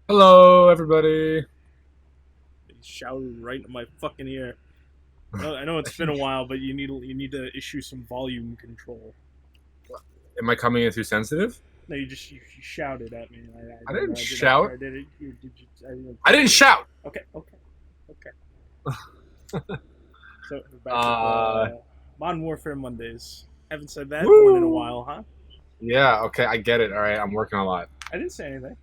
Hello, everybody. He's shouting right in my fucking ear. I know it's been a while, but you need to issue some volume control. Am I coming in too sensitive? No, you shouted at me. I didn't Did after shout. I did it. Did you? I didn't I didn't shout. Okay, okay, okay. So we're back with Uh, Modern Warfare Mondays. Haven't said that one in a woo. while, huh? Yeah. Okay, I get it. All right, I'm working a lot. I didn't say anything.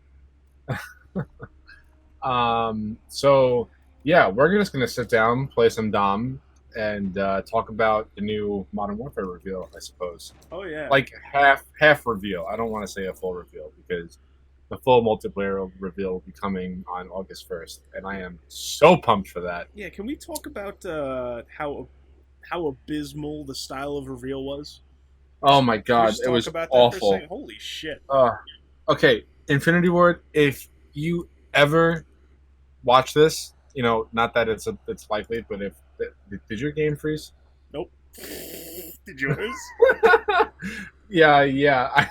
So yeah, we're just gonna sit down, play some Dom, and talk about the new Modern Warfare reveal. I suppose, Oh yeah, like half reveal. I don't want to say a full reveal because the full multiplayer reveal will be coming on August 1st, and I am so pumped for that. yeah. Can we talk about how abysmal the style of reveal was? Oh my Can we god, just it talk was about that for a awful. second? Holy shit! Uh, okay, Infinity Ward. If you ever watch this, not that it's likely, but if did your game freeze? Nope. Did yours? Yeah, yeah.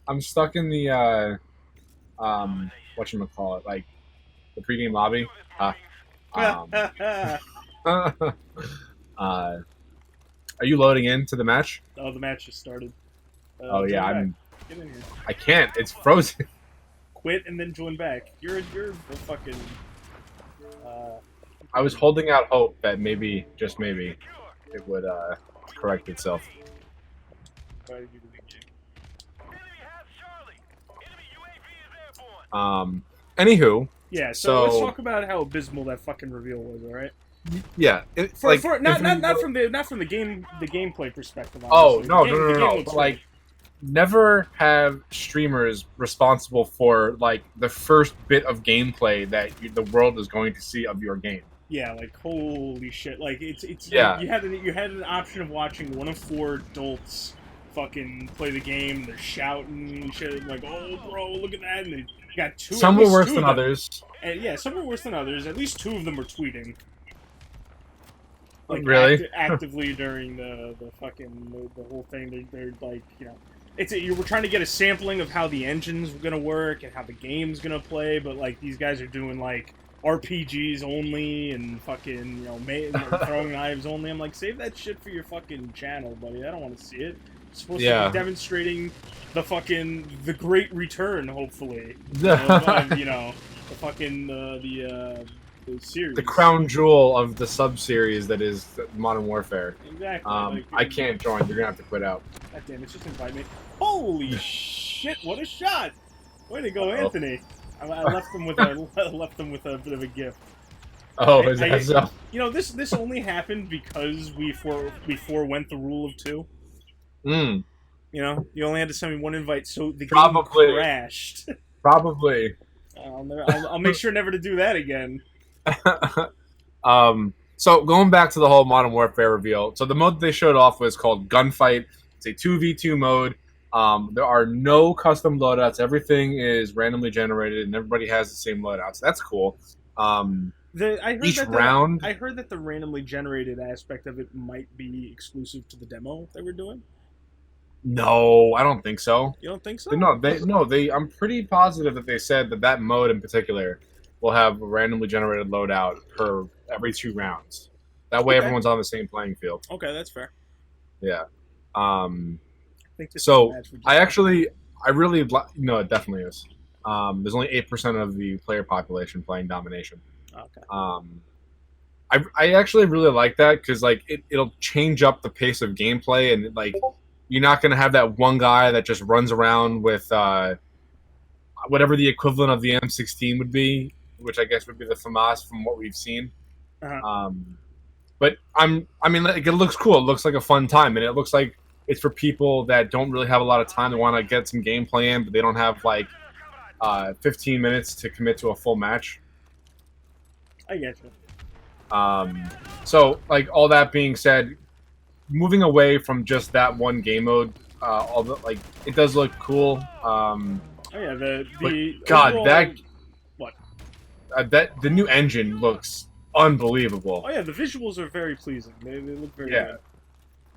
I'm stuck in the what you call it, like the pregame lobby. Uh, um, are you loading into the match? Oh, the match just started. Oh yeah, Join back. I'm. Get in here. I can't. It's frozen. Quit and then join back. You're a fucking. Uh, I was holding out hope that maybe, just maybe, it would correct itself. Try to do the game. Um, Anywho, Yeah. So let's so talk about how abysmal that fucking reveal was. All right. yeah, it's For like for not Infinity not not War. from the gameplay perspective. Oh Obviously, no, no, the no, game no! looks But great. like, never have streamers responsible for like the first bit of gameplay that the world is going to see of your game. Yeah, like holy shit! Like it's Yeah, you had an option of watching one of four adults fucking play the game. They're shouting and shit like, "Oh, bro, look at that!" And they got two, at some were least worse two than of them. others. And yeah, some were worse than others. At least two of them were tweeting, like Really? actively during the fucking the whole thing. They're like, you were trying to get a sampling of how the engine's gonna work and how the game's gonna play, but like these guys are doing like RPGs only and fucking throwing knives only. I'm like, save that shit for your fucking channel, buddy. I don't want to see it. It's supposed to be Yeah. demonstrating the great return, hopefully, of the fucking the The series. crown jewel of the sub series that is Modern Warfare. Exactly. Like, I can't join. You're gonna have to quit out. God damn it, just invite me. Holy shit! What a shot! Way to go, Uh-oh. Anthony. I left them with a left them with a bit of a gift. Oh, is that so? This only happened because we forewent the rule of two. Mm, You only had to send me one invite, so the game probably. crashed. Probably. I'll make sure never to do that again. So going back to the whole Modern Warfare reveal, so the mode that they showed off was called Gunfight. It's a 2v2 mode. There are no custom loadouts. Everything is randomly generated, and everybody has the same loadouts. That's cool. Each round. I heard that the randomly generated aspect of it might be exclusive to the demo they were doing. No, I don't think so. You don't think so? No, they. I'm pretty positive that they said that that mode in particular will have a randomly generated loadout per every 2 rounds. That way, Okay. everyone's on the same playing field. Okay, that's fair. Yeah. Um, I think this is a so match we just I really, no, it definitely is. There's only 8% of the player population playing domination. Okay. I actually really like that because like it'll change up the pace of gameplay, and like you're not gonna have that one guy that just runs around with whatever the equivalent of the M16 would be, which I guess would be the FAMAS from what we've seen. Uh-huh. But I mean, like, it looks cool. It looks like a fun time, and it looks like it's for people that don't really have a lot of time. They want to get some gameplay in, but they don't have like 15 minutes to commit to a full match. I get you. So, like, all that being said, moving away from just that one game mode, although like it does look cool. Oh yeah, But the God, overall, what? that the new engine looks unbelievable. Oh yeah, the visuals are very pleasing. They look very Yeah, good.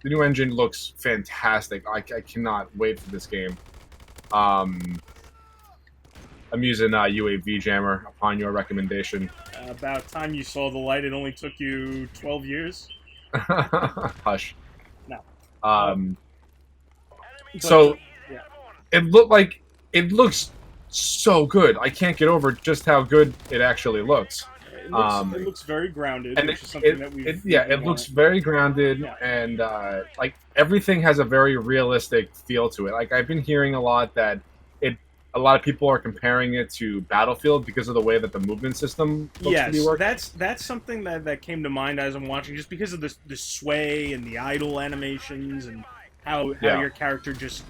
the new engine looks fantastic. I cannot wait for this game. Um, I'm using UAV Jammer upon your recommendation. About time you saw the light. It only took you 12 years. Hush. No. Uh, Um, but so yeah, it looks so good. I can't get over just how good it actually looks. it Um, looks very grounded, and which is something that yeah, we've been it looks wanting. very grounded, Yeah. and like everything has a very realistic feel to it. Like I've been hearing a lot that it a lot of people are comparing it to Battlefield because of the way that the movement system looks to be Yes, working. that's something that came to mind as I'm watching, just because of the sway and the idle animations and how Yeah. your character just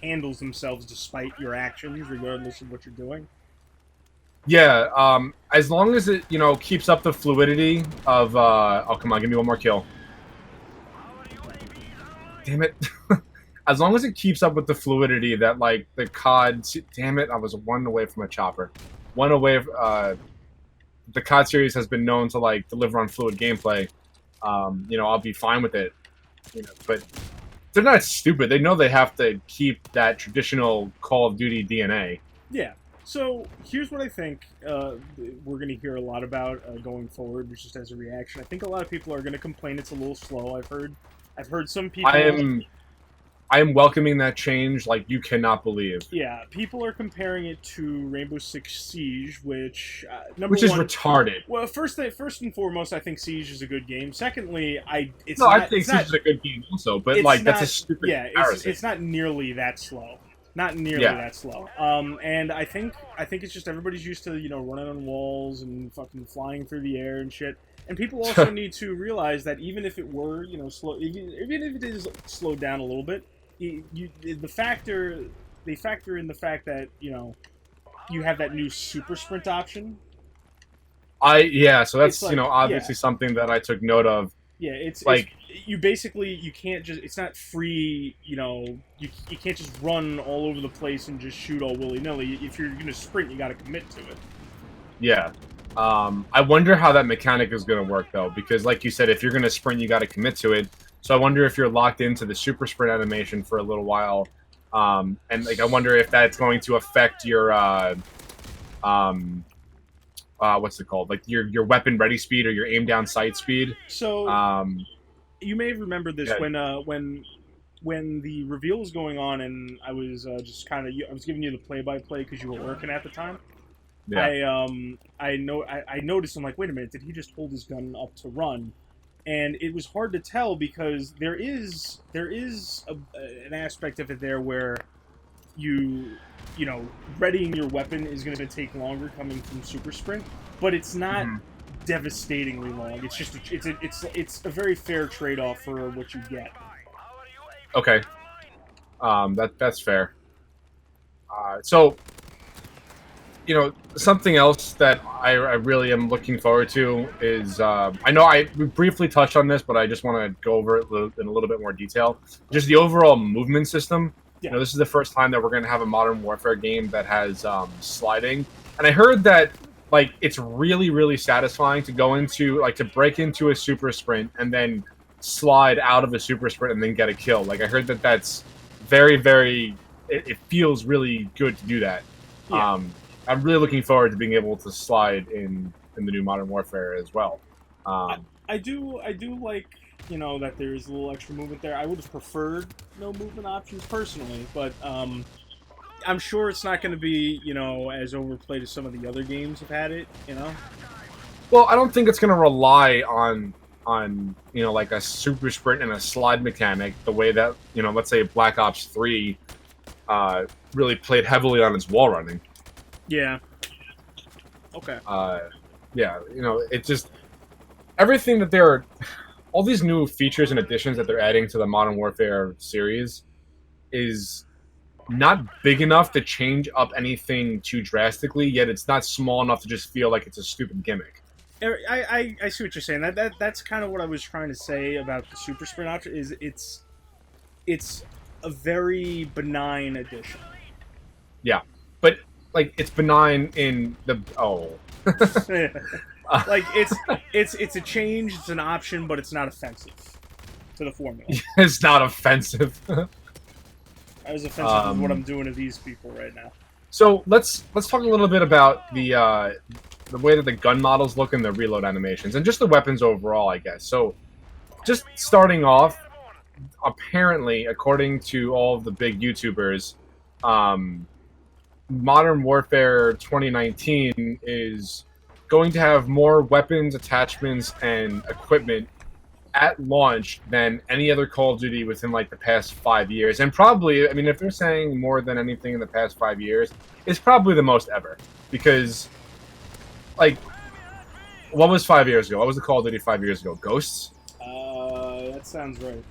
handles themselves despite your actions, regardless of what you're doing. Yeah, as long as it, keeps up the fluidity of oh come on, give me one more kill. Damn it. As long as it keeps up with the fluidity that like the COD damn it, I was one away from a chopper. One away the COD series has been known to like deliver on fluid gameplay. I'll be fine with it. But they're not stupid. They know they have to keep that traditional Call of Duty DNA. Yeah. So here's what I think we're going to hear a lot about going forward, just as a reaction. I think a lot of people are going to complain it's a little slow. I've heard some I people. am I am welcoming that change like you cannot believe. Yeah, people are comparing it to Rainbow Six Siege, which number Which is one. retarded. Well, first and foremost, I think Siege is a good game. Secondly, No, I think Siege is a good game also, but like that's a stupid comparison. it's not nearly that slow. Not nearly Yeah. that slow. And I think it's just everybody's used to running on walls and fucking flying through the air and shit. And people also need to realize that even if it were slow, even if it is slowed down a little bit, they factor in the fact that you have that new super sprint option. So that's It's like, obviously something that I took note of. yeah, it's Like you basically you can't just it's not free. You can't just run all over the place and just shoot all willy nilly. If you're gonna sprint, you got to commit to it. yeah. I wonder how that mechanic is going to work though, because like you said, if you're going to sprint, you got to commit to it. So I wonder if you're locked into the super sprint animation for a little while, and like I wonder if that's going to affect your um, what's it called, like your weapon ready speed or your aim down sight speed. So Um, you may have remembered this yeah, when the reveal was going on, and I was just kind of I was giving you the play by play because you were working at the time. yeah. I noticed, I'm like, wait a minute, did he just hold his gun up to run? And it was hard to tell because there is an aspect of it there where readying your weapon is going to take longer coming from super sprint, but it's not devastatingly long. It's just it's a very fair trade off for what you get. Okay. That's fair. So something else that I really am looking forward to is I know we briefly touched on this, but I just want to go over it in a little bit more detail. Just the overall movement system. Yeah. This is the first time that we're going to have a Modern Warfare game that has sliding, and I heard that like it's really really satisfying to go into to break into a super sprint and then slide out of a super sprint and then get a kill. Like I heard that that's very very it feels really good to do that. Yeah. I'm really looking forward to being able to slide in the new Modern Warfare as well. I do like that there's a little extra movement there. I would have preferred no movement options personally, but I'm sure it's not going to be as overplayed as some of the other games have had it. Well, I don't think it's going to rely on like a super sprint and a slide mechanic the way that let's say Black Ops 3 really played heavily on its wall running. Yeah. Okay. Yeah, it just everything that all these new features and additions that they're adding to the Modern Warfare series is not big enough to change up anything too drastically. Yet it's not small enough to just feel like it's a stupid gimmick. I see what you're saying. That's kind of what I was trying to say about the super sprint option. Is it's a very benign addition. Yeah, but like it's benign in the like it's a change, it's an option, but it's not offensive to the formula. It's not offensive. As offensive as what I'm doing to these people right now. So let's talk a little bit about the way that the gun models look and the reload animations and just the weapons overall, I guess. So just starting off, apparently, according to all of the big YouTubers, um, Modern Warfare 2019 is going to have more weapons, attachments, and equipment at launch than any other Call of Duty within like the past 5 years. And probably, I mean, if they're saying more than anything in the past 5 years, it's probably the most ever. Because, like, what was 5 years ago? What was the Call of Duty 5 years ago? Ghosts? That sounds right.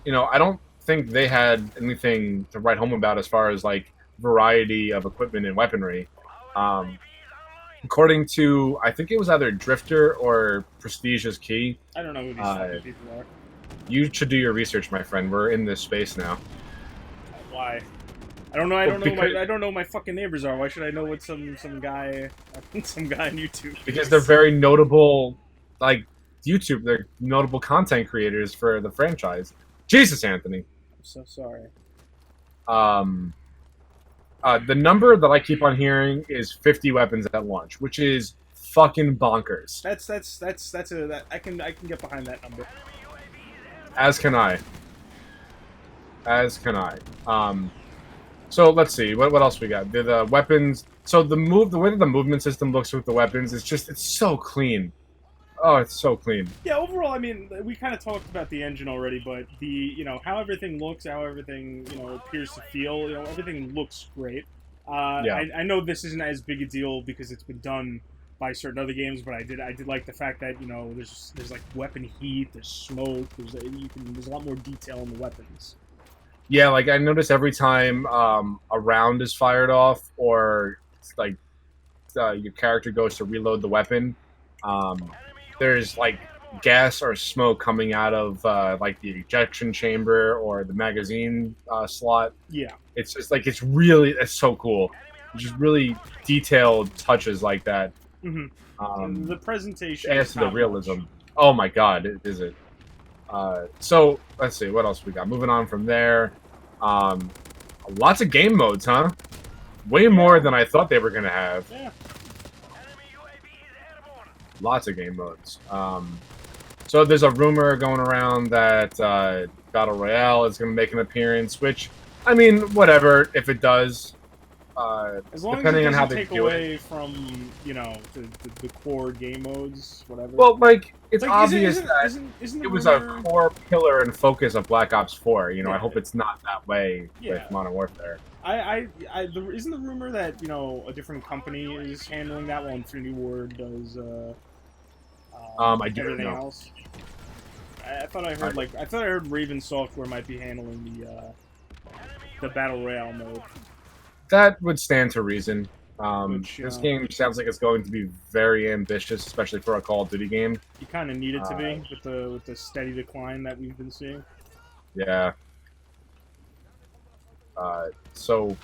I don't think they had anything to write home about as far as like variety of equipment and weaponry. Um, According to, I think it was either Drifter or Prestige's Key. I don't know who these fucking people are. You should do your research, my friend. We're in this space now. Why? I don't know. I don't know what my fucking neighbors are. Why should I know what some guy some guy on YouTube? Because they're very notable, like YouTube. They're notable content creators for the franchise. Jesus, Anthony. I'm so sorry. Um, the number that I keep on hearing is 50 weapons at launch, which is fucking bonkers. I can get behind that number. As can I. As can I. So let's see. What else we got? The weapons. So the way that the movement system looks with the weapons is just, it's so clean. Oh, it's so clean. Yeah, overall, I mean, we kind of talked about the engine already, but how everything looks, how everything appears to feel, everything looks great. Yeah. I know this isn't as big a deal because it's been done by certain other games, but I did like the fact that there's like weapon heat, there's smoke, there's a lot more detail in the weapons. Yeah, like I notice every time a round is fired off, or like your character goes to reload the weapon, there's like gas or smoke coming out of like the ejection chamber or the magazine slot. Yeah, it's just like it's so cool. Just really detailed touches like that. Mm-hmm. The presentation adds to the realism. Oh my god, is it? So let's see what else we got. Moving on from there, lots of game modes, huh? Way more than I thought they were gonna have. Yeah. Lots of game modes. So there's a rumor going around that Battle Royale is going to make an appearance, which, I mean, whatever, if it does. As long depending as it on how doesn't they take do away it. from, the core game modes, whatever. Well, like, it's like, obvious isn't that the it was rumor... a core pillar and focus of Black Ops 4. Yeah. I hope it's not that way Yeah. with Modern Warfare. Isn't the rumor that, a different company is handling that while Infinity Ward does, I do everything know. else? I thought I heard Raven Software might be handling the Battle Royale mode. That would stand to reason. This Which, game sounds like it's going to be very ambitious, especially for a Call of Duty game. you kind of need it to be with the steady decline that we've been seeing. Yeah. So,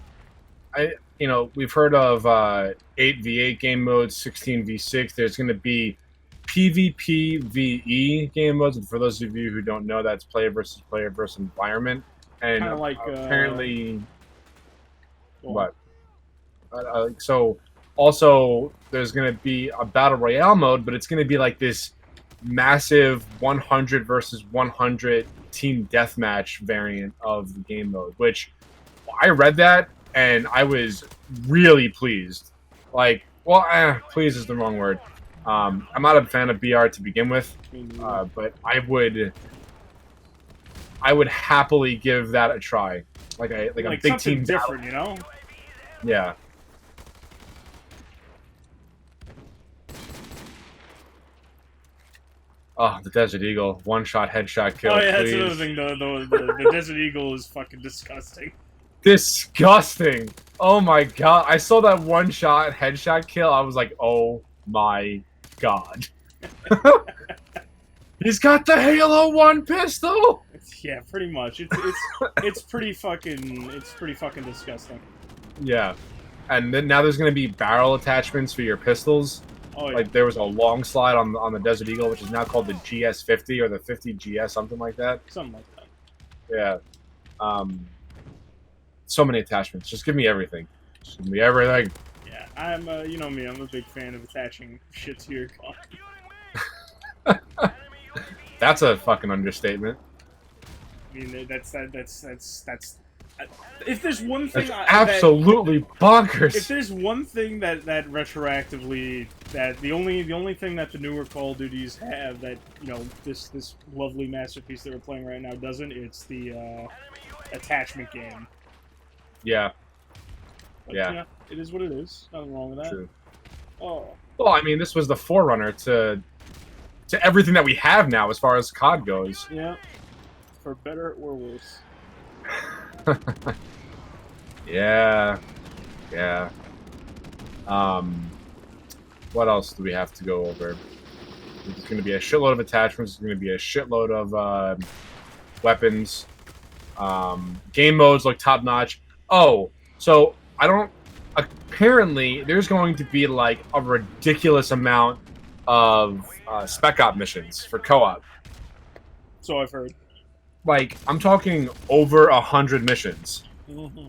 we've heard of 8v8 game modes, 16v6. There's going to be PvPvE game modes, and for those of you who don't know, that's player versus environment. And Kind of like apparently, well, what? So, also, there's going to be a battle royale mode, but it's going to be like this massive 100 versus 100 team deathmatch variant of the game mode, which I read that and I was really pleased. Like, well, pleased is the wrong word. I'm not a fan of BR to begin with, but I would happily give that a try. Like a big team different, Yeah. Oh, the Desert Eagle. One-shot headshot kill, Oh, yeah, please. that's another thing. The Desert Eagle is fucking disgusting. Disgusting. Oh my god. I saw that one-shot headshot kill. I was like, oh my god. He's got the Halo 1 pistol! Yeah, pretty much. It's pretty fucking disgusting. Yeah. And then now there's going to be barrel attachments for your pistols. Oh, yeah. Like, there was a long slide on the Desert Eagle, which is now called the GS50 or the 50GS, something like that. Something like that. Yeah. So many attachments. Just give me everything. Should be everything. Yeah, I'm. You know me. I'm a big fan of attaching shit to your gun. That's a fucking understatement. I mean, that's. If there's one That's thing absolutely if bonkers. there's one thing that retroactively the only thing that the newer Call of Duties have that this lovely masterpiece that we're playing right now doesn't, it's the attachment game. Yeah. But, Yeah. it is what it is. Nothing wrong with that. True. Oh. Well, I mean, this was the forerunner to everything that we have now as far as COD goes. Yeah. For better or worse. Yeah. Yeah. What else do we have to go over? There's going to be a shitload of attachments. There's going to be a shitload of weapons. Game modes look top notch. Oh, so I don't. Apparently, there's going to be like a ridiculous amount of spec op missions for co-op. So I've heard. Like, I'm talking over 100 missions. Mm-hmm.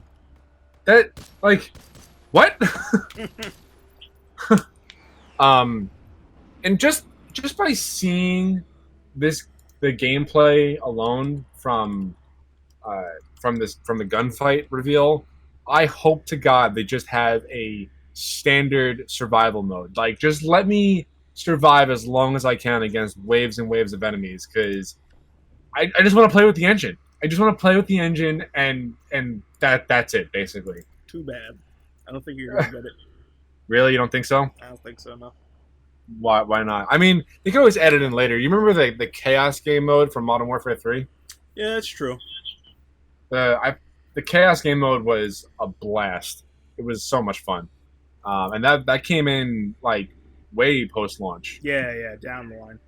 That, like, what? And just by seeing the gameplay alone from the gunfight reveal, I hope to God they just have a standard survival mode. Like, just let me survive as long as I can against waves and waves of enemies, because I just want to play with the engine. I just want to play with the engine, and that's it, basically. Too bad. I don't think you're gonna get it. Really? You don't think so? I don't think so, no. Why not? I mean, they can always add it in later. You remember the Chaos game mode from Modern Warfare 3? Yeah, that's true. The Chaos game mode was a blast. It was so much fun. And that came in, like, way post-launch. Yeah, down the line.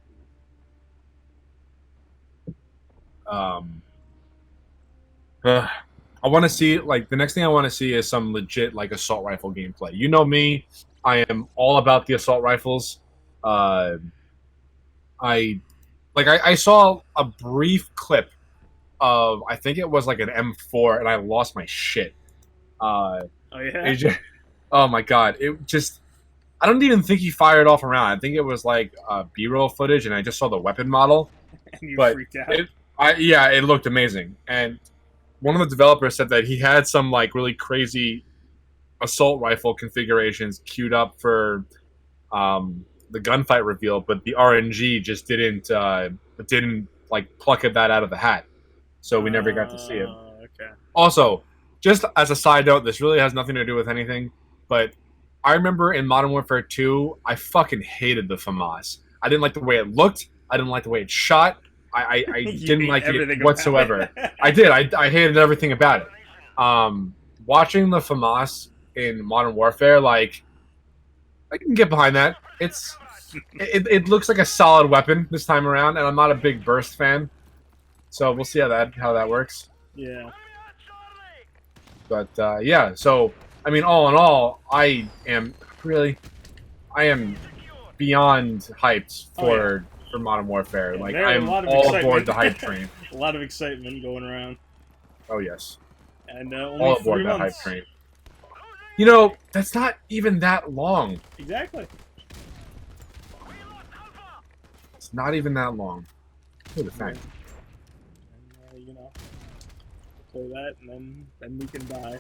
I want to see, like, the next thing I want to see is some legit, like, assault rifle gameplay. You know me, I am all about the assault rifles. I saw a brief clip of, I think it was like an M4, and I lost my shit. Oh yeah. Oh my god! It just, I don't even think he fired off a round. I think it was like B-roll footage, and I just saw the weapon model. And you But freaked out. it looked amazing. And one of the developers said that he had some like really crazy assault rifle configurations queued up for the gunfight reveal, but the RNG just didn't like pluck that out of the hat, so we never got to see it. Okay. Also, just as a side note, this really has nothing to do with anything, but I remember in Modern Warfare 2, I fucking hated the FAMAS. I didn't like the way it looked. I didn't like the way it shot. I didn't like it whatsoever. I did. I hated everything about it. Watching the FAMAS in Modern Warfare, like, I can get behind that. It looks like a solid weapon this time around, and I'm not a big burst fan, so we'll see how that works. Yeah. But yeah, so I mean, all in all, I am beyond hyped for Modern Warfare. Yeah, like, I am all aboard the hype train. A lot of excitement going around. Oh yes, and only all aboard 3 that months. hype train. You know, that's not even that long. Exactly. It's not even that long. Who would think? And, play that, and then we can die.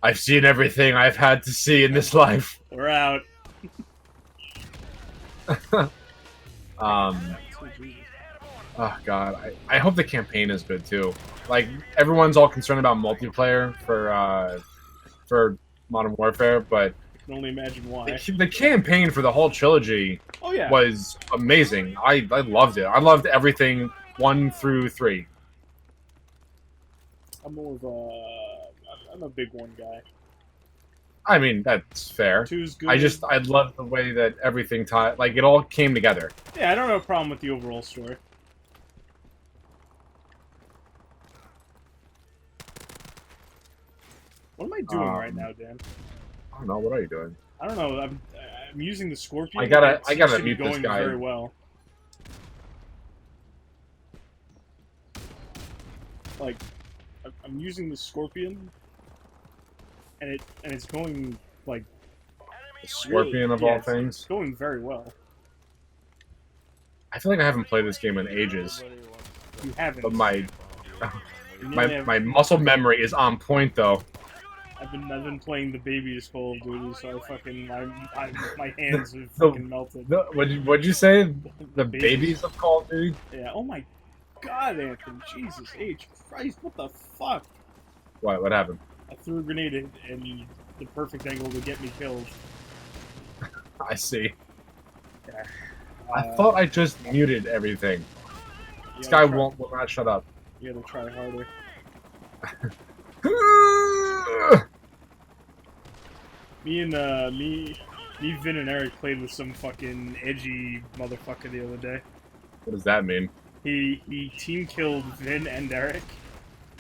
I've seen everything I've had to see in this life. We're out. Oh god, I hope the campaign is good too. Like, everyone's all concerned about multiplayer for Modern Warfare, but I can only imagine why. the campaign for the whole trilogy was amazing. I loved it. I loved everything 1 through 3. I'm a big 1 guy. I mean, that's fair. 2's good. I love the way that everything it all came together. Yeah, I don't have a problem with the overall story. What am I doing right now, Dan? I don't know. What are you doing? I don't know. I'm using the Scorpion. I gotta It mute this going guy. very well. Like, I'm using the Scorpion, and it's going like The really, Scorpion of yeah, all it's things. going very well. I feel like I haven't played this game in ages, You haven't. but my You my nearly have- my muscle memory is on point though. I've been playing the baby's Call of Duty, so I fucking my hands have The, fucking melted. what'd you say? The babies. babies of Call of Duty? Yeah. Oh my God, Anthony! Jesus H Christ! What the fuck? What happened? I threw a grenade in the perfect angle to get me killed. I see. Yeah. I thought I just muted everything. This guy will not shut up. You gotta try harder. Me, Vin, and Eric played with some fucking edgy motherfucker the other day. What does that mean? He team killed Vin and Eric,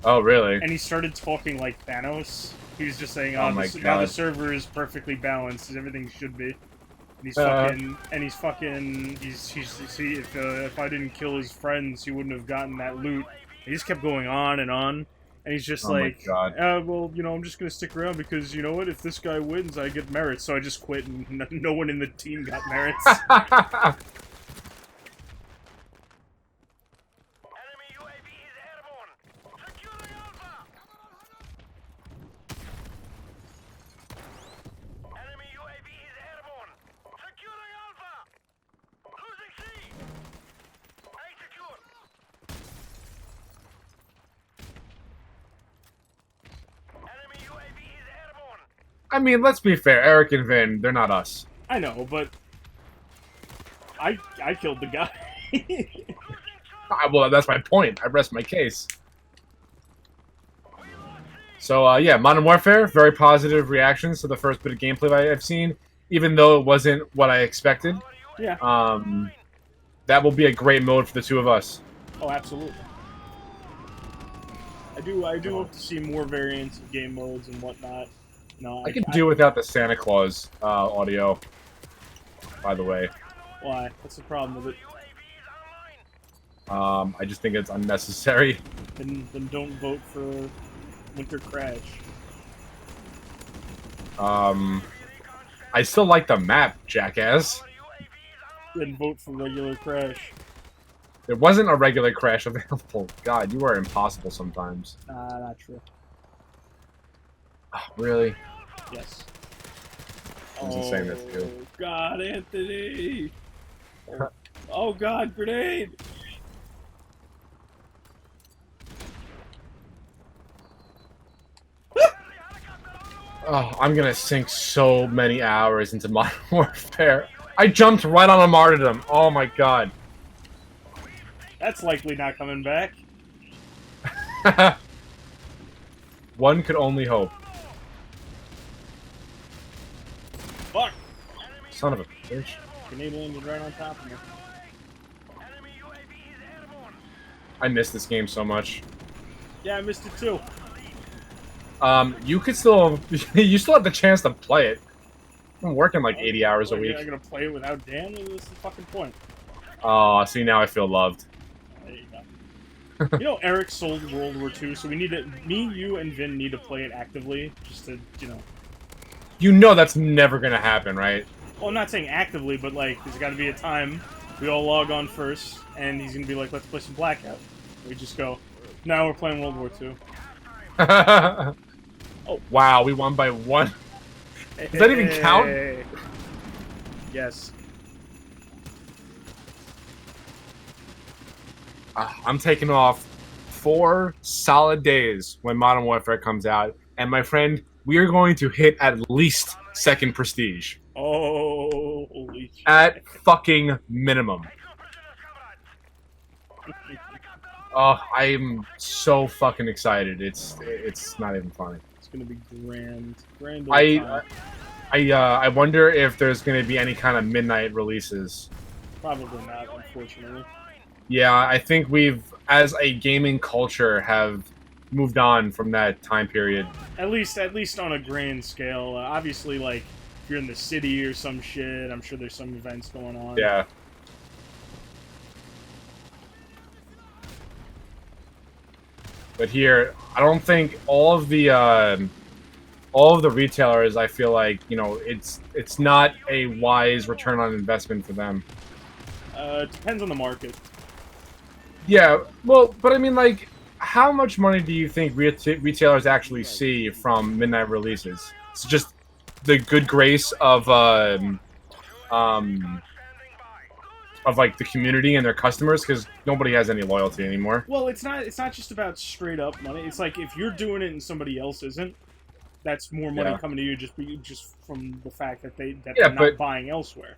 Oh, really? and he started talking like Thanos. He was just saying, Oh "Oh, my now the God. server is perfectly balanced, as everything should be." And see, if I didn't kill his friends, he wouldn't have gotten that loot. He just kept going on, and he's just Oh my like, God. well, I'm just gonna stick around because you know what? If this guy wins, I get merits. So I just quit, and no one in the team got merits. I mean, let's be fair. Eric and Vin, they're not us. I know, but I killed the guy. Well, that's my point. I rest my case. So, yeah, Modern Warfare, very positive reactions to the first bit of gameplay I've seen, even though it wasn't what I expected. Yeah. That will be a great mode for the two of us. Oh, absolutely. I do hope to see more variants of game modes and whatnot. No, I could do without the Santa Claus audio, by the way. Why? What's the problem with it? I just think it's unnecessary. Then don't vote for Winter Crash. I still like the map, jackass. Then vote for regular Crash. There wasn't a regular Crash available. God, you are impossible sometimes. Not true. Oh, really? Yes. I wasn't saying that to you. Oh, God, Anthony! Oh, God, grenade! Oh, I'm gonna sink so many hours into Modern Warfare. I jumped right on a martyrdom. Oh my God. That's likely not coming back. One could only hope. Fuck! Son of a bitch. Grenade landed right on top of me. I miss this game so much. Yeah, I missed it too. You could still... you still have the chance to play it. I'm working like 80 hours a week. I'm gonna play it without Dan? What's the fucking point? Oh, see, now I feel loved. There you go. You know, Eric sold World War II, so we need to... Me, you, and Vin need to play it actively, just to, You know that's never gonna happen, right? Well, I'm not saying actively, but, like, there's gotta be a time we all log on first, and he's gonna be like, let's play some Blackout. We just go, no, we're playing World War II. Oh, wow, we won by one. Does that even count? Yes. I'm taking off 4 solid days when Modern Warfare comes out, and my friend, we are going to hit at least 2nd prestige. Oh, holy shit. At fucking minimum. Oh, I'm so fucking excited. It's not even funny. It's gonna be grand. Grand. I wonder if there's gonna be any kind of midnight releases. Probably not, unfortunately. Yeah, I think we've, as a gaming culture, have moved on from that time period. At least on a grand scale. Obviously, like, if you're in the city or some shit, I'm sure there's some events going on. Yeah. But here, I don't think all of the retailers. I feel like it's not a wise return on investment for them. It depends on the market. Yeah, well, but I mean, like, how much money do you think retailers actually see from midnight releases? It's just the good grace um, of like the community and their customers, because nobody has any loyalty anymore. Well, it's not just about straight up money. It's like if you're doing it and somebody else isn't, that's more money Yeah, coming to you just from the fact that yeah, they're not but buying elsewhere.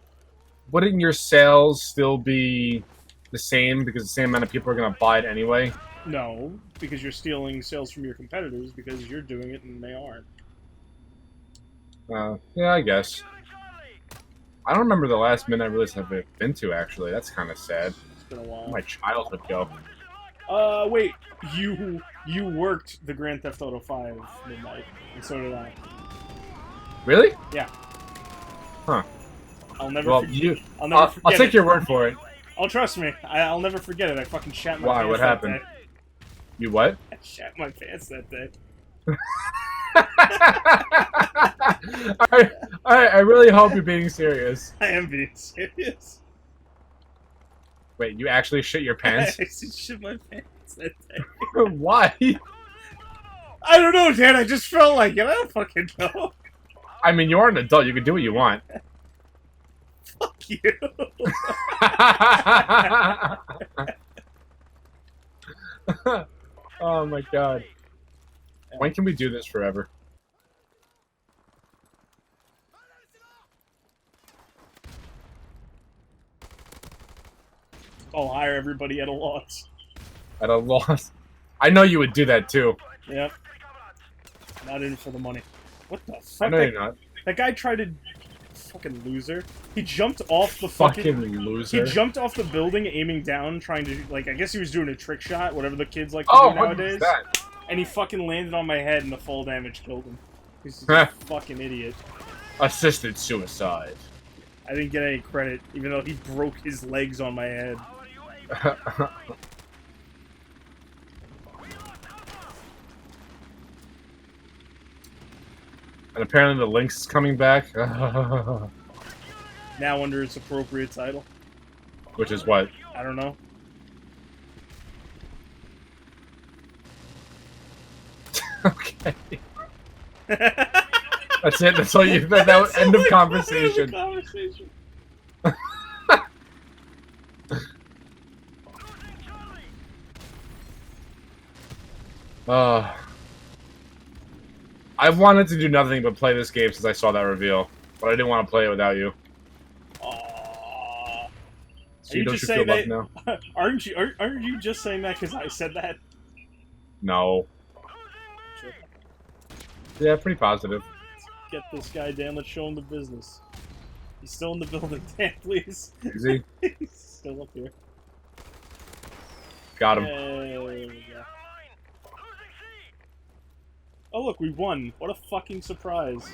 wouldn't your sales still be the same because the same amount of people are going to buy it anyway? No, because you're stealing sales from your competitors because you're doing it and they aren't. Yeah, I guess. I don't remember the last midnight release I've been to. Actually, that's kind of sad. It's been a while. My childhood go. Wait, you worked the Grand Theft Auto 5 midnight, and so did I. Really? Yeah, Huh. I'll never. Well, For- you. I'll never I'll forget take it. your word for it. Oh, trust me, I'll never forget it. I fucking shat my Why? pants What that happened? day. You what? I shat my pants that day. I really hope you're being serious. I am being serious. Wait, you actually shit your I pants? actually shit my pants that day. Why? I don't know, Dan. I just felt like it. I don't fucking know. I mean, you are an adult. You can do what you want. Fuck you. Oh my god. When can we do this forever? I'll hire everybody at a loss. At a loss. I know you would do that too. Yep. Not in it for the money. What the I fuck? know you're not. That guy tried to... Fucking loser. He jumped off the Fucking He loser. jumped off the building, aiming down, trying to, like, I guess he was doing a trick shot, whatever the kids like to Oh, do what nowadays. is that? And he fucking landed on my head, and the fall damage killed him. He's just a fucking idiot. Assisted suicide. I didn't get any credit, even though he broke his legs on my head. And apparently the Lynx is coming back. Now under its appropriate title. Which is what? I don't know. Okay. That's it. That's all you. That was end of conversation. I've wanted to do nothing but play this game since I saw that reveal, but I didn't want to play it without you. So Are you don't just you feel saying loved that? now? Aren't you just saying that because I said that? No. Sure. Yeah, pretty positive. Get this guy, Dan. Let's show him the business. He's still in the building, Dan. Please. Is he? He's still up here. Got him. Yay. Oh look, we won! What a fucking surprise!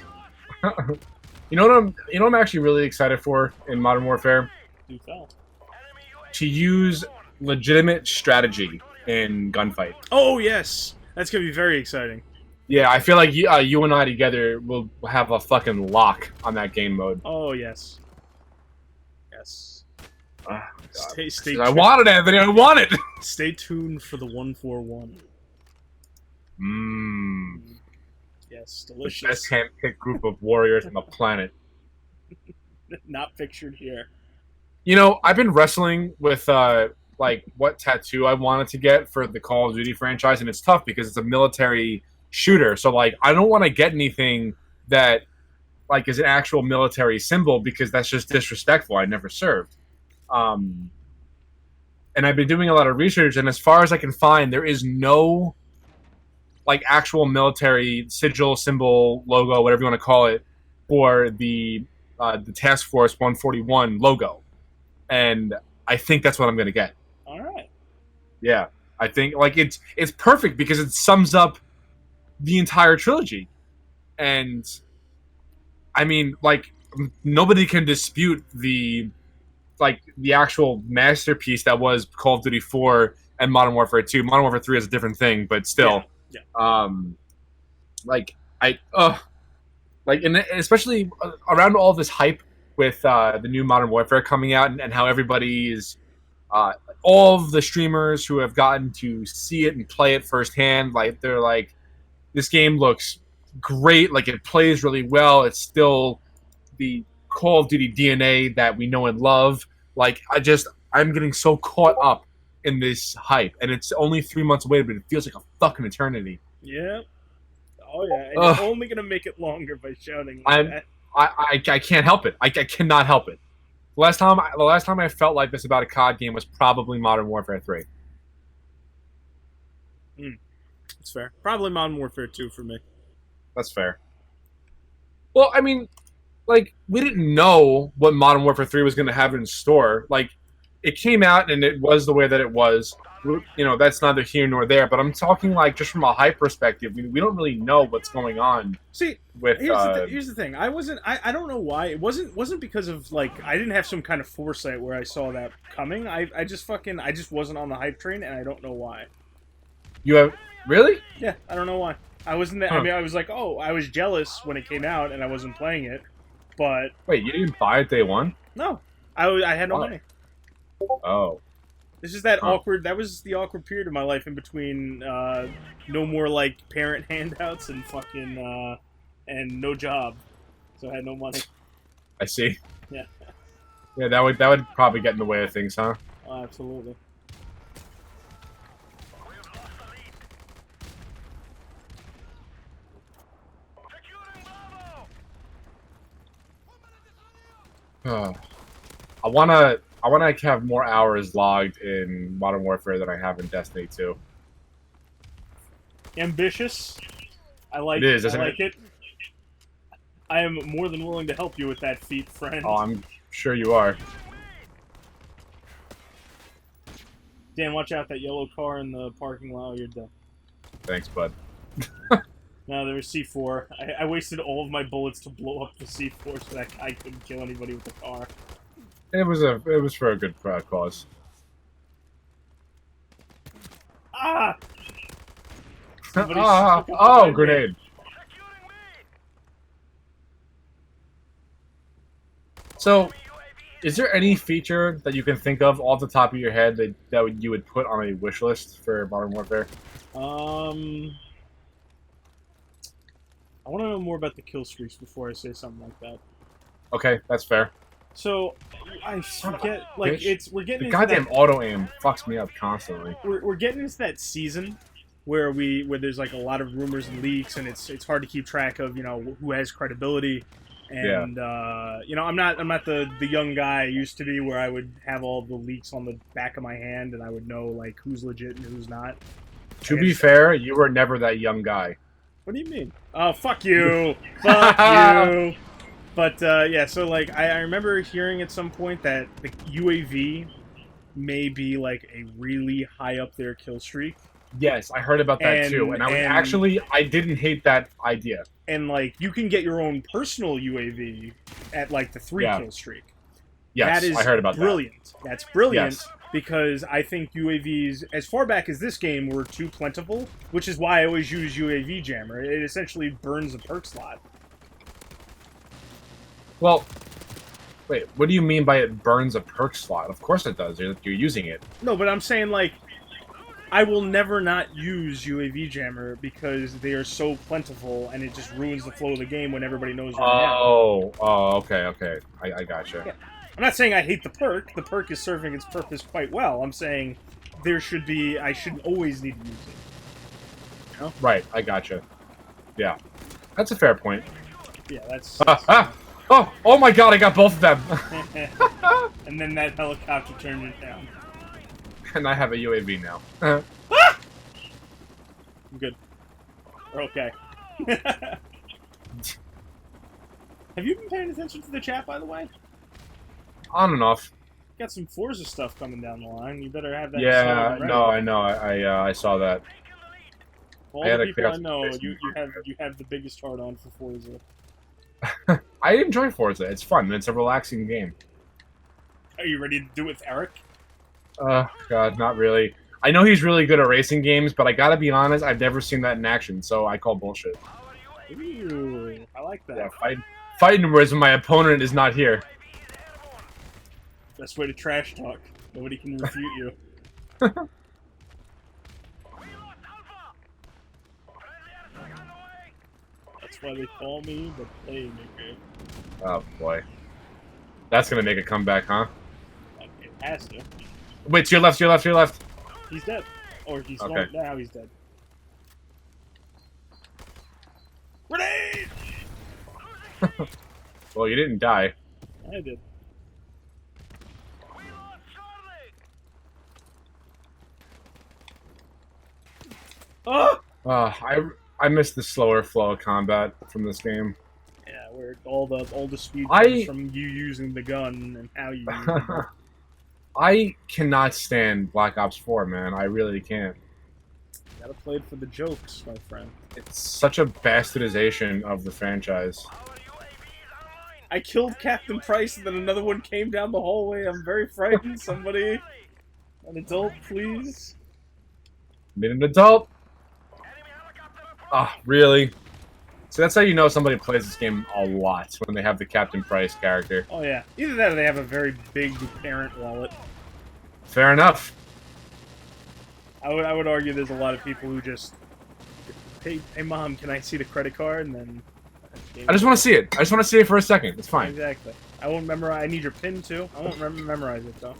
You know what I'm actually really excited for in Modern Warfare? Do tell. To use legitimate strategy in gunfight. Oh yes, that's gonna be very exciting. Yeah, I feel like you and I together will have a fucking lock on that game mode. Oh yes. Yes. Stay. I want it, Anthony. I want it. Stay tuned for the 141. Mmm. Yes, The delicious. best handpicked group of warriors on the planet. Not pictured here. You know, I've been wrestling with like what tattoo I wanted to get for the Call of Duty franchise, and it's tough because it's a military shooter. So like, I don't want to get anything that like is an actual military symbol because that's just disrespectful. I never served. And I've been doing a lot of research, and as far as I can find, there is no like actual military sigil, symbol, logo, whatever you want to call it, for the Task Force 141 logo. And I think that's what I'm going to get. All right. Yeah, I think like it's perfect because it sums up the entire trilogy, and I mean like nobody can dispute the like the actual masterpiece that was Call of Duty 4 and Modern Warfare 2. Modern Warfare 3 is a different thing, but Yeah, still, yeah. um, like I like and especially around all this hype with the new Modern Warfare coming out and how everybody is all of the streamers who have gotten to see it and play it firsthand, like they're like, this game looks great, like it plays really well. It's still the Call of Duty DNA that we know and love. Like I'm getting so caught up in this hype, and it's only 3 months away, but it feels like a fucking eternity. Yeah. Oh yeah, and you're Ugh, only gonna make it longer by shouting like I'm that. I can't help it. I cannot help it. The last time I felt like this about a COD game was probably Modern Warfare 3. It's fair. Probably Modern Warfare 2 for me. That's fair. Well, I mean, like we didn't know what Modern Warfare 3 was going to have in store. Like it came out and it was the way that it was. You know, that's neither here nor there. But I'm talking like just from a hype perspective. We don't really know what's going on See, with. here's the thing. I don't know why. It wasn't because of like I didn't have some kind of foresight where I saw that coming. I just wasn't on the hype train, and I don't know why. You have really? Yeah, I don't know why. I wasn't. Huh. I mean, I was like, oh, I was jealous when it came out, and I wasn't playing it. But Wait, you didn't buy it day one? no, I had no money. Oh. This is that Huh. awkward. That was the awkward period of my life in between no more like parent handouts and fucking and no job, so I had no money. I see. Yeah. Yeah, that would probably get in the way of things, huh? Oh, absolutely. I wanna have more hours logged in Modern Warfare than I have in Destiny 2. Ambitious. I like. It is, I isn't like it? it. I am more than willing to help you with that feat, friend. Oh, I'm sure you are. Dan, watch out! That yellow car in the parking lot. You're dead. Thanks, bud. No, there was C4. I wasted all of my bullets to blow up the C4 so that I couldn't kill anybody with the car. It was for a good cause. Ah! Somebody Ah, stuck up oh, behind me. grenade. So, is there any feature that you can think of off the top of your head that you would put on a wish list for Modern Warfare? I want to know more about the kill streaks before I say something like that. Okay, that's fair. So, I forget, like, Bitch. we're getting The into goddamn auto aim fucks me up constantly. we're getting into that season where there's like a lot of rumors and leaks, and it's hard to keep track of, you know, who has credibility. And you know, I'm not the young guy I used to be where I would have all the leaks on the back of my hand and I would know like who's legit and who's not. To be fair, you were never that young guy. What do you mean? Oh, fuck you! Fuck you! But yeah, so like I remember hearing at some point that the UAV may be like a really high up there kill streak. Yes, I heard about that too, and I didn't hate that idea. And like you can get your own personal UAV at like the 3 kill streak. Yes, that is I heard about brilliant. That's brilliant Yes. because I think UAVs, as far back as this game, were too plentiful, which is why I always use UAV Jammer. It essentially burns a perk slot. Well, wait, what do you mean by it burns a perk slot? Of course it does. You're using it. No, but I'm saying like I will never not use UAV Jammer because they are so plentiful and it just ruins the flow of the game when everybody knows where I am. Oh, okay. I gotcha. Yeah. I'm not saying I hate the perk. The perk is serving its purpose quite well. I'm saying I shouldn't always need to use it. You know? Right, I gotcha. Yeah, that's a fair point. Yeah, that's... Oh my god, I got both of them! And then that helicopter turned it down. And I have a UAV now. I'm good. We're okay. Have you been paying attention to the chat, by the way? On and off. Got some Forza stuff coming down the line. You better have that. Yeah, no, I know. I saw that. All the people I know, you have the biggest heart on for Forza. I enjoy Forza. It's fun. It's a relaxing game. Are you ready to do it with Eric? God, not really. I know he's really good at racing games, but I gotta be honest, I've never seen that in action, so I call bullshit. Ooh, I like Yeah, that. fighting whereas my opponent is not here. Best way to trash talk. Nobody can refute you. That's why they call me the Playmaker. Oh boy, that's gonna make a comeback, huh? It has to. Wait, to your left, to your left, to your left. He's dead. Or he's Okay. now he's dead. Grenade! Well, you didn't die. I did. Oh! I missed the slower flow of combat from this game. Yeah, where all the speed I- comes from you using the gun and how you use it. I cannot stand Black Ops 4, man. I really can't. Gotta play it for the jokes, my friend. It's such a bastardization of the franchise. I killed Captain Price and then another one came down the hallway. I'm very frightened. Somebody, an adult, please. Need an adult? Ah, really? So that's how you know somebody plays this game a lot, when they have the Captain Price character. Oh yeah, either that or they have a very big parent wallet. Fair enough. I would argue there's a lot of people who just, hey mom, can I see the credit card? And then I just want to see it. I just want to see it for a second. It's fine. Exactly. I won't memorize. I need your pin too. I won't memorize it though.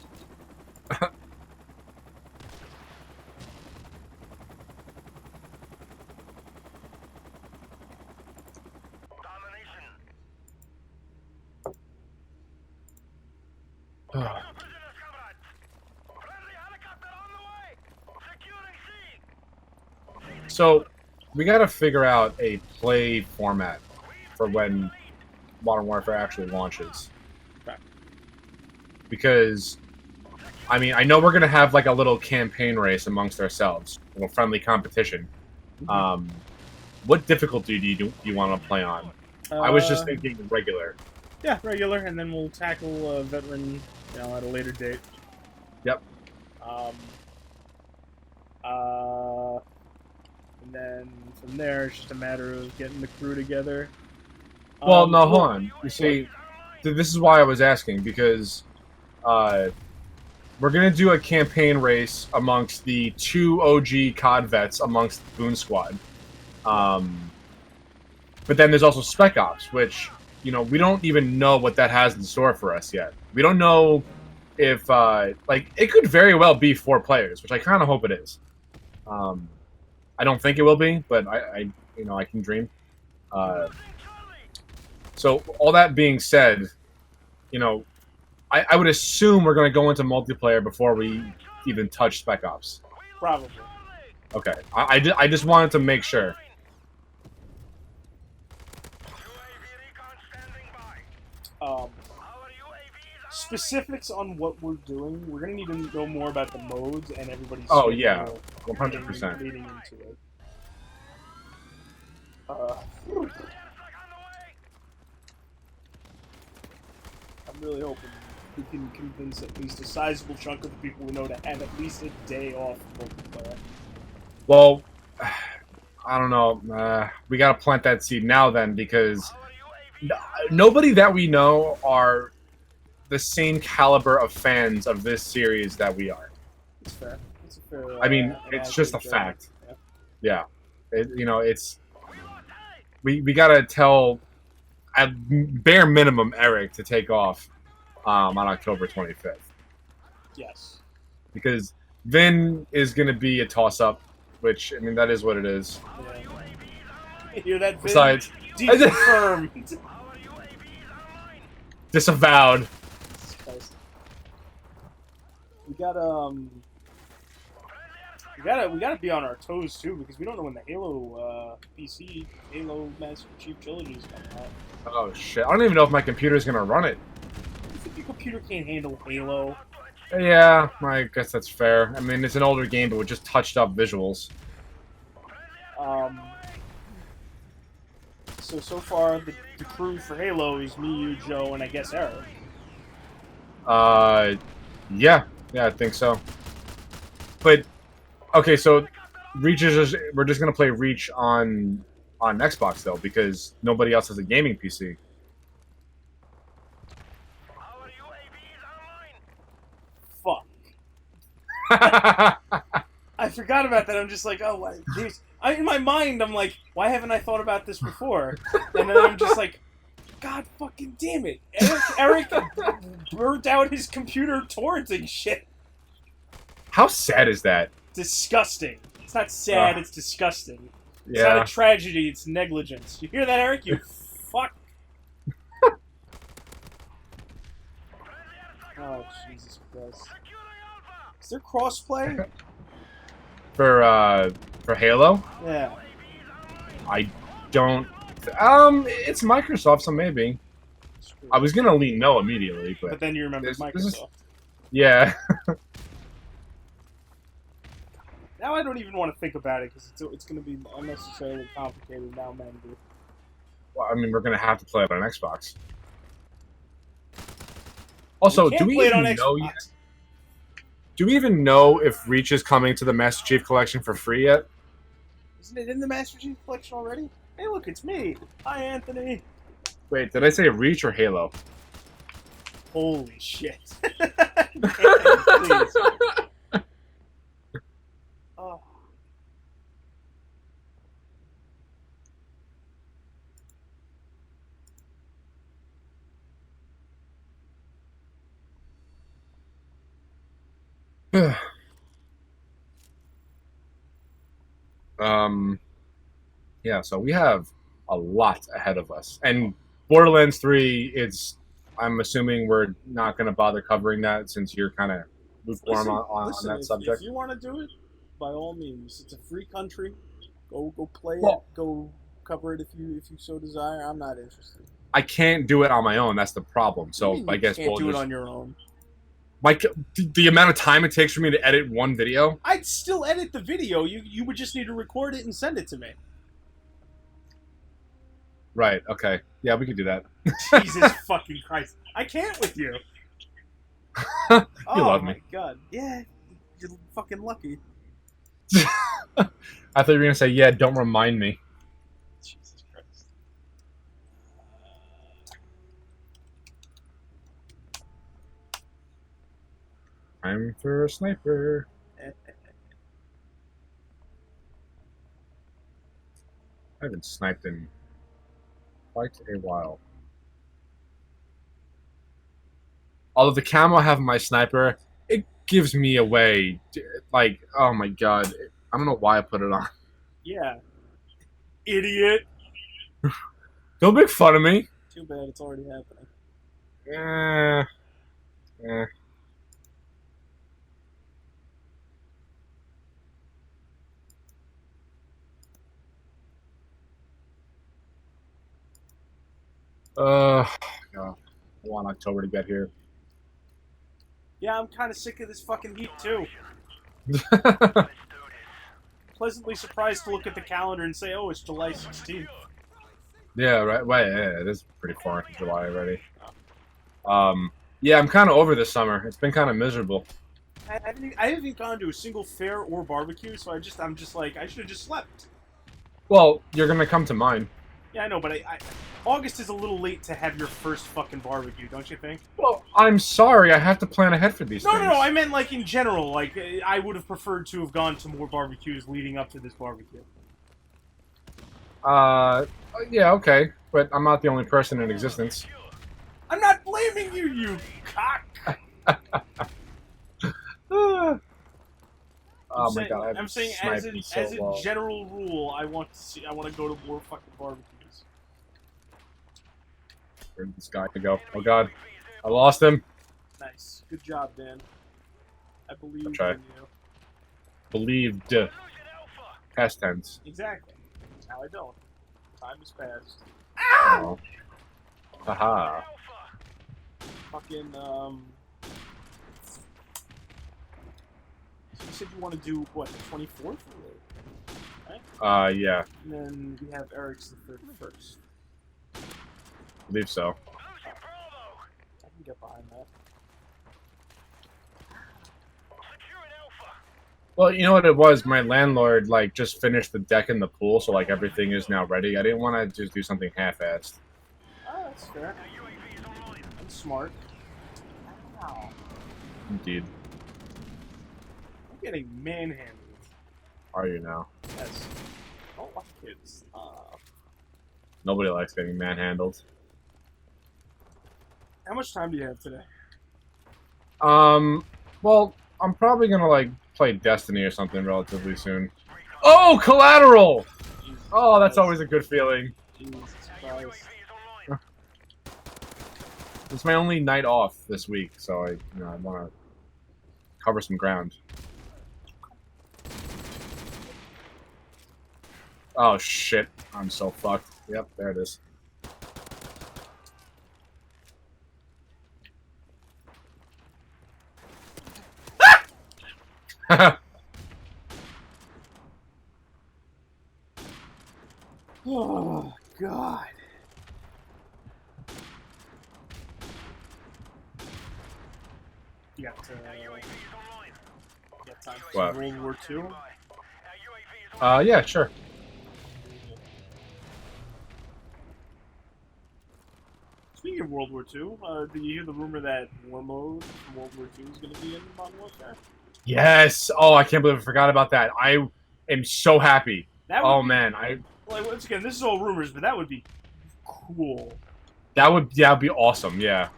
So, we gotta figure out a play format for when Modern Warfare actually launches. Okay. Because, I mean, I know we're gonna have like a little campaign race amongst ourselves, a little friendly competition. What difficulty do you want to play on? I was just thinking regular. Yeah, regular, and then we'll tackle veteran, at a later date. Yep. And then from there, it's just a matter of getting the crew together. Well, no, hold on. You see, this is why I was asking, because we're going to do a campaign race amongst the 2 OG COD vets amongst the BOON squad. But then there's also Spec Ops, which, we don't even know what that has in store for us yet. We don't know if, it could very well be 4 players, which I kind of hope it is. I don't think it will be, but I can dream. So all that being said, I would assume we're going to go into multiplayer before we even touch Spec Ops. Probably. Okay, I just wanted to make sure. Specifics on what we're doing. We're gonna need to know more about the modes and everybody's. Oh yeah, schedule 100%. leading into it. I'm really hoping we can convince at least a sizable chunk of the people we know to have at least a day off multiplayer. Well, I don't know. We gotta plant that seed now then, because nobody that we know are the same caliber of fans of this series that we are. It's fair. It's a fair. I mean, it's just a fact. Yeah. It's we gotta tell at bare minimum Eric to take off on October 25th. Yes. Because Vin is gonna be a toss-up, which, I mean, that is what it is. Yeah. Hear that, Vin? Besides, confirmed. Disavowed. We gotta be on our toes too, because we don't know when the Halo Halo Master Chief Trilogy is coming out. Oh shit! I don't even know if my computer is gonna run it. You think your computer can't handle Halo? Yeah, I guess that's fair. I mean, it's an older game, but with just touched up visuals. So far the crew for Halo is me, you, Joe, and I guess Eric. Uh, yeah, yeah, I think so. But okay, so Reach is just, we're just gonna play Reach on Xbox though because nobody else has a gaming PC. Fuck. I forgot about that. I'm just like, oh, what? In my mind, I'm like, why haven't I thought about this before? And then I'm just like, God fucking damn it. Eric burnt out his computer torrenting shit. How sad is that? Disgusting. It's not sad, it's disgusting. It's not Yeah. a tragedy, it's negligence. You hear that, Eric? You fuck. Oh, Jesus Christ. Is there crossplay? For Halo, Yeah. I don't. It's Microsoft, so maybe. Screw I it. was gonna lean no immediately, But but then you remember this is Microsoft. yeah. Now I don't even want to think about it because it's going to be unnecessarily complicated now, man. Well, I mean, we're gonna have to play it on Xbox. You Also, can't play it on Xbox. do we even know if Reach is coming to the Master Chief Collection for free yet? Isn't it in the Master Chief Collection already? Hey, look, it's me. Hi, Anthony. Wait, did I say Reach or Halo? Holy shit. Please. Oh. um, yeah. So we have a lot ahead of us, and Borderlands 3. I'm assuming we're not going to bother covering that since you're kind of lukewarm on that subject. If you want to do it, by all means. It's a free country. Go play Well, it. Go cover it if you so desire. I'm not interested. I can't do it on my own. That's the problem. So You I guess can't we'll do it just on your own. like the amount of time it takes for me to edit one video. I'd still edit the video. You would just need to record it and send it to me. Right. Okay. Yeah, we could do that. Jesus fucking Christ. I can't with you. You Oh love my me. god. Yeah, you're fucking lucky. I thought you were gonna say, "Yeah, don't remind me." Jesus Christ. I'm for a sniper. I haven't sniped in quite a while. Although the camo I have in my sniper, it gives me away. Like, oh my god, I don't know why I put it on. Yeah. Idiot. Don't make fun of me. Too bad it's already happening. Eh. God. I want October to get here. Yeah, I'm kind of sick of this fucking heat too. Pleasantly surprised to look at the calendar and say, oh, it's July 16th. Yeah, right. Well, yeah, it is pretty far into July already. Yeah, I'm kind of over this summer. It's been kind of miserable. I haven't gone to a single fair or barbecue, so I'm just like, I should have just slept. Well, you're gonna come to mine. Yeah, I know, but August is a little late to have your first fucking barbecue, don't you think? Well, I'm sorry. I have to plan ahead for these things. No, I meant like in general. Like, I would have preferred to have gone to more barbecues leading up to this barbecue. Yeah, okay. But I'm not the only person in existence. I'm not blaming you, you cock! Oh my god! I'm saying as a general rule, I want to go to more fucking barbecues. Where did this guy go? Oh god, I lost him. Nice, good job, Dan. I believe in try. you. Believed. Past tense. Exactly. Now I don't. Time has passed. Oh. Haha. Fucking So you said you want to do what, the 24th? Right? Yeah. And then we have Eric's the 31st. Believe so. I can get behind that. Well, you know what it was? My landlord like just finished the deck in the pool, so like everything is now ready. I didn't want to just do something half-assed. Oh, that's fair. That's smart. Wow. Indeed. I'm getting manhandled. Are you now? Yes. I don't like kids. Nobody likes getting manhandled. How much time do you have today? Well, I'm probably gonna like play Destiny or something relatively soon. Oh, collateral! Jesus Oh, that's Christ. always a good feeling. Jesus Christ. It's my only night off this week, so I want to cover some ground. Oh shit! I'm so fucked. Yep, there it is. Oh, God. You got time for What? World War II? Yeah, sure. Speaking of World War II, did you hear the rumor that War Mode from World War II is going to be in Modern Warfare? Yes. Oh, I can't believe I forgot about that. I am so happy. That would Oh be, man, I like, once again, this is all rumors, but that would be cool. that'd be awesome. Yeah.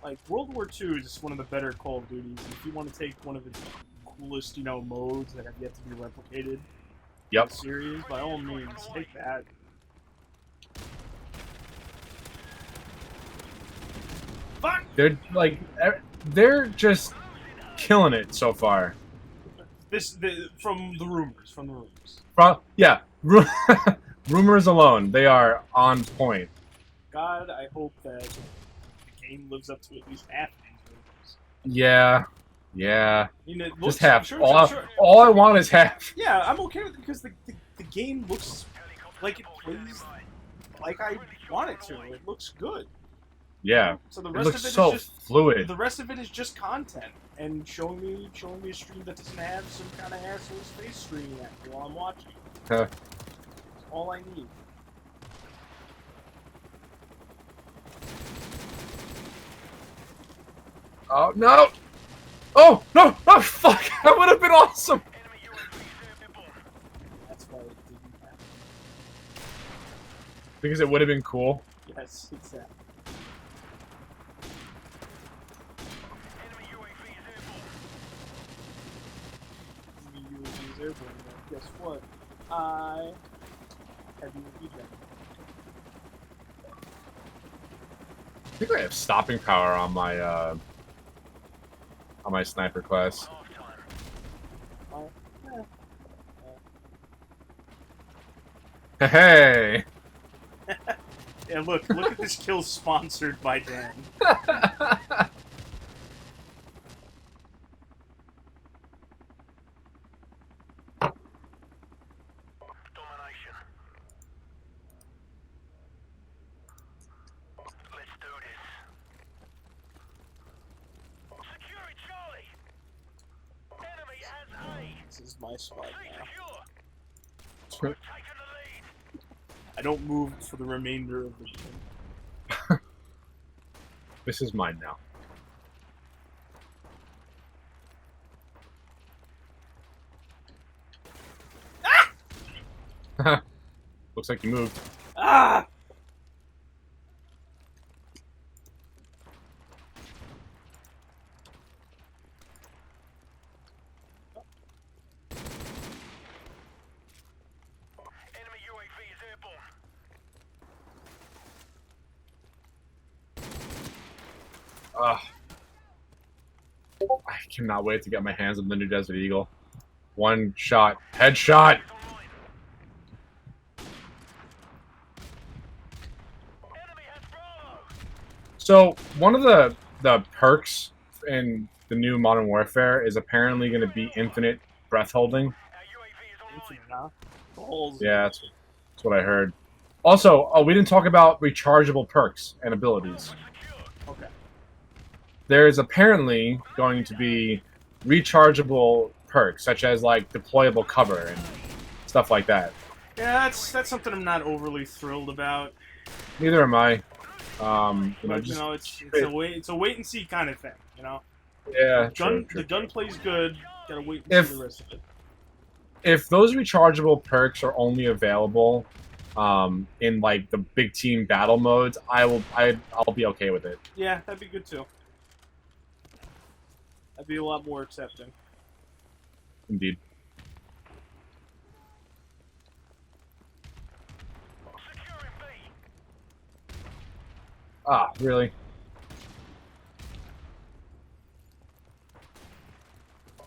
Like, World War II is just one of the better Call of Duties. And if you want to take one of its coolest, modes that have yet to be replicated in Yep. the series, by all means, take that. Fuck! They're just killing it so far. From the rumors. Yeah, rumors alone, they are on point. God, I hope that the game lives up to at least half of these rumors. Yeah, yeah. I mean, it looks, Just half. sure, All I want is half. Yeah, I'm okay with it because the game looks like it plays like I want it to. It looks good. Yeah. So the It rest looks of it so is just fluid. the rest of it is just content and showing me a stream that doesn't have some kind of asshole's face screaming at me while I'm watching. Huh. That's all I need. Oh no! Oh no! Oh fuck! That would have been awesome. That's why it didn't happen. Because it would have been cool. Yes, exactly. Enemy UAV is airborne. Guess what? I have UAV jack. I think I have stopping power on my sniper class. Yeah. Hey! Yeah, look at this kill sponsored by Dan. This is my spot now. I don't move for the remainder of the game. This is mine now. Looks like you moved. Ah! Ugh. I cannot wait to get my hands on the new Desert Eagle. One shot. Headshot! So, one of the perks in the new Modern Warfare is apparently going to be infinite breath holding. Infinite, huh? Balls. Yeah, that's what I heard. Also, we didn't talk about rechargeable perks and abilities. Okay. There is apparently going to be rechargeable perks, such as like deployable cover and stuff like that. Yeah, that's something I'm not overly thrilled about. Neither am I. But Just it's a wait and see kind of thing. yeah, The gunplay's good. Gotta wait and If see the rest of it. if those rechargeable perks are only available in like the big team battle modes, I'll be okay with it. Yeah, that'd be good too. That'd be a lot more accepting. Indeed. Ah, really?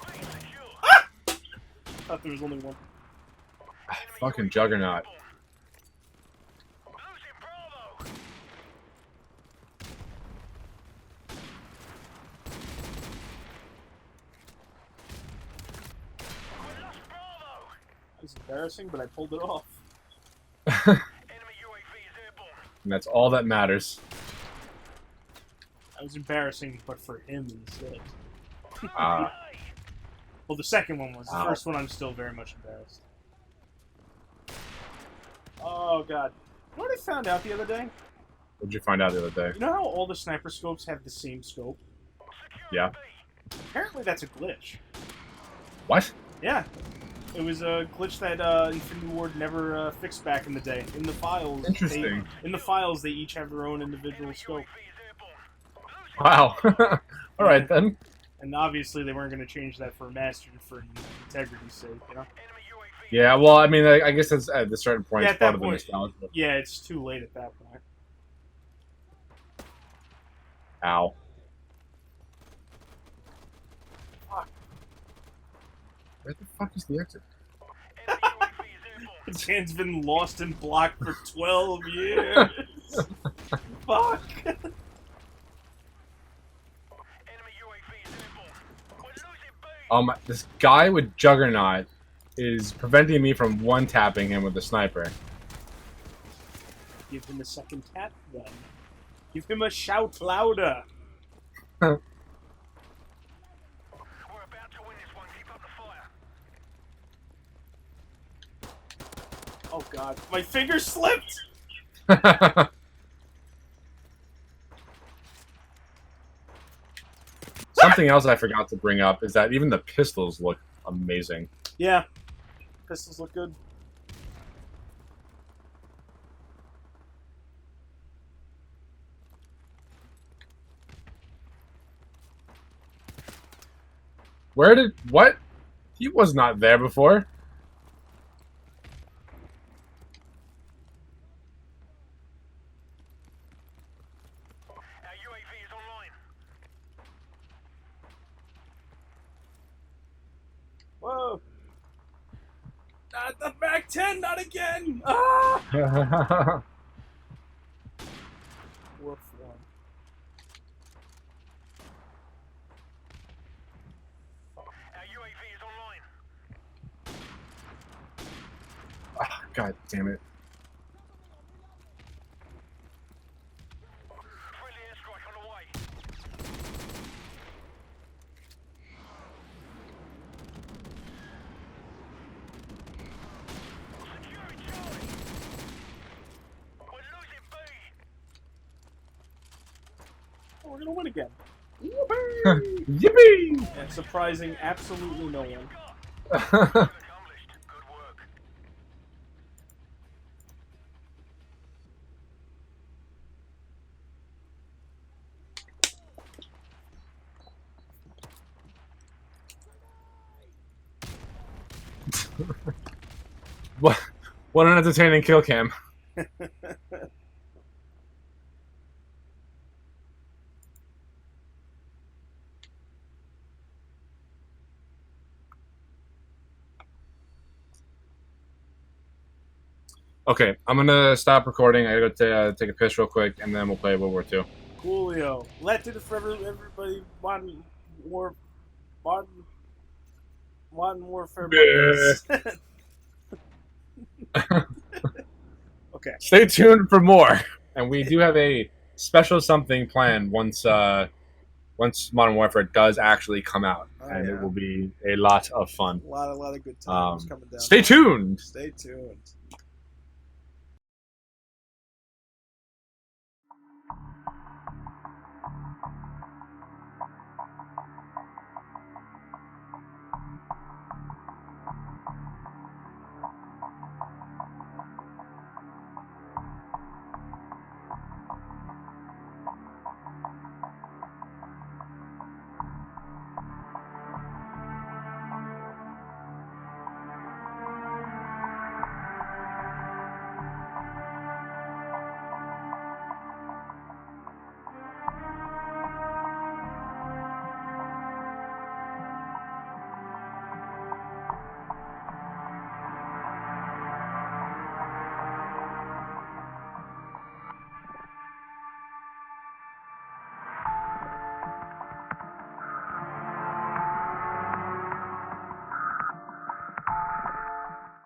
I thought there was only one. Fucking Juggernaut. It was embarrassing, but I pulled it off. And that's all that matters. That was embarrassing, but for him instead. Ah. Well, the second one was. The first one, I'm still very much embarrassed. Oh, God. You know what I found out the other day? What did you find out the other day? You know how all the sniper scopes have the same scope? Yeah. Apparently that's a glitch. What? Yeah. It was a glitch that Infinity Ward never fixed back in the day. In the files, Interesting. They each have their own individual scope. Wow. All right, then. And obviously they weren't going to change that for Mastered for integrity's sake, Yeah, well, I mean, I guess that's at a certain point. Yeah, it's at part that of point, the nostalgia. yeah, it's too late at that point. Ow. Where the fuck is the exit? Jan's been lost and blocked for 12 years. Fuck. This guy with Juggernaut is preventing me from one-tapping him with the sniper. Give him a second tap, then. Give him a shout louder. We're about to win this one. Keep up the fire. Oh, God. My finger slipped! Something else I forgot to bring up is that even the pistols look amazing. Yeah. Pistols look good. What? He was not there before. Our UAV is online. Whoa. Not the back 10, not again! Ah! Woof one. Our UAV is online. Ah, God damn it. Friendly airstrike on the way. Securing Charlie. We're losing B. Oh, we're gonna win again. Yippee! And surprising absolutely no one. Accomplished. Good work. What an entertaining kill cam. Okay, I'm gonna stop recording. I gotta go take a piss real quick, and then we'll play World War II. Coolio. Let it for everybody. Modern Warfare. Yeah. Okay. Stay tuned for more. And we do have a special something planned once once Modern Warfare does actually come out, and it yeah. will be a lot of fun. A lot of good times coming down. Stay tuned. Stay tuned.